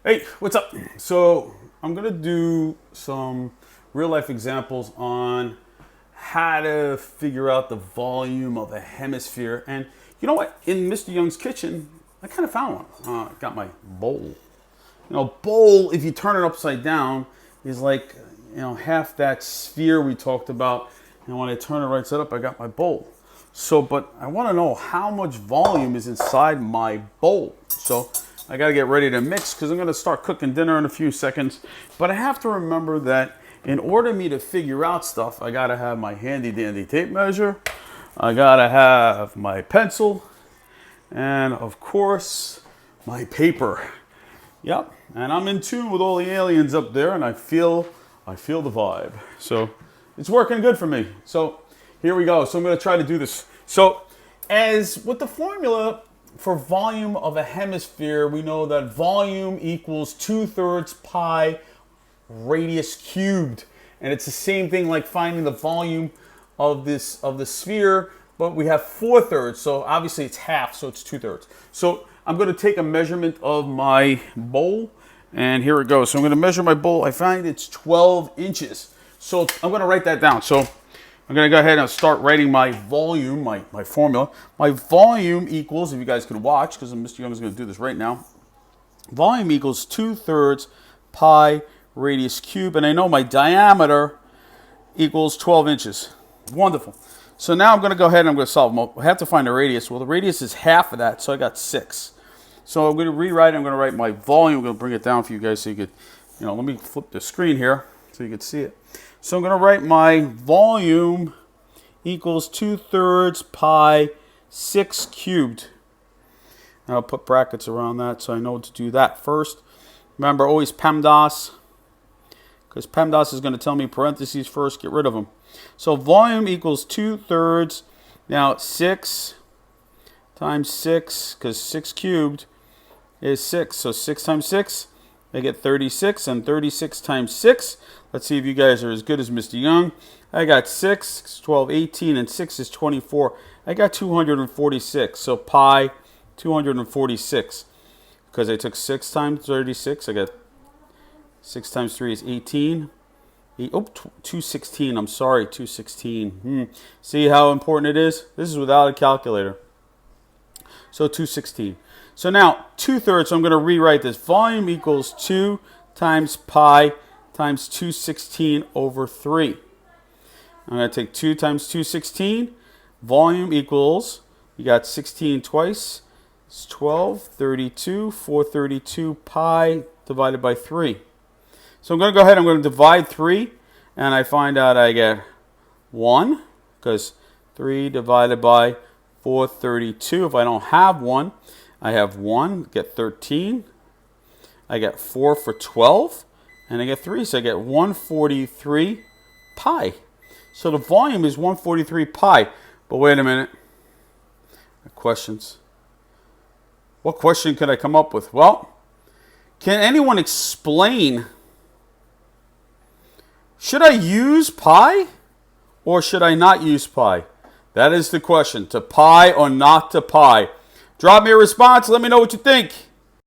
Hey, what's up? So I'm gonna do some real life examples on how to figure out the volume of a hemisphere. And you know what? In Mr. Young's kitchen, I kind of found one. I got my bowl. Bowl, if you turn it upside down, is like, half that sphere we talked about. And when I turn it right side up, I got my bowl. So, but I want to know how much volume is inside my bowl. So I got to get ready to mix because I'm going to start cooking dinner in a few seconds. But I have to remember that in order me to figure out stuff, I got to have my handy dandy tape measure. I got to have my pencil. And of course, my paper. Yep. And I'm in tune with all the aliens up there, and I feel the vibe. So it's working good for me. So here we go. So I'm going to try to do this. So as with the formula for volume of a hemisphere, we know that volume equals 2/3 pi radius cubed. And it's the same thing like finding the volume of the sphere, but we have 4/3. So obviously it's half, so it's 2/3. So I'm going to take a measurement of my bowl, and here it goes. So I'm going to measure my bowl. I find it's 12 inches. So I'm going to write that down. So I'm going to go ahead and start writing my volume, my formula. My volume equals, if you guys could watch, because Mr. Young is going to do this right now. Volume equals 2/3 pi radius cubed. And I know my diameter equals 12 inches. Wonderful. So now I'm going to go ahead and I'm going to solve them. I have to find the radius. Well, the radius is half of that, so I got 6. So I'm going to rewrite. I'm going to write my volume. I'm going to bring it down for you guys so you could, let me flip the screen here so you can see it. So I'm going to write my volume equals 2/3 pi 6 cubed. And I'll put brackets around that so I know to do that first. Remember, always PEMDAS, because PEMDAS is going to tell me parentheses first, get rid of them. So volume equals 2/3. Now 6 times 6, because 6 cubed is 6. So 6 times 6, I get 36, and 36 times 6. Let's see if you guys are as good as Mr. Young. I got 6, 12, 18, and 6 is 24. I got 246. So pi 246. Because I took 6 times 36. I got 6 times 3 is 18. 216. I'm sorry, 216. See how important it is? This is without a calculator. So 216. So now 2/3. So I'm going to rewrite this. Volume equals 2 times pi times 216 over 3. I'm going to take 2 times 216. Volume equals, you got 16 twice. It's 12, 32, 432 pi divided by 3. So I'm going to go ahead, I'm going to divide 3, and I find out I get 1, because 3 divided by 432. If I don't have 1, I have 1, get 13. I get 4 for 12, and I get 3, so I get 143 pi. So the volume is 143 pi. But wait a minute. Questions. What question could I come up with? Well, can anyone explain, should I use pi or should I not use pi? That is the question. To pi or not to pi? Drop me a response. Let me know what you think.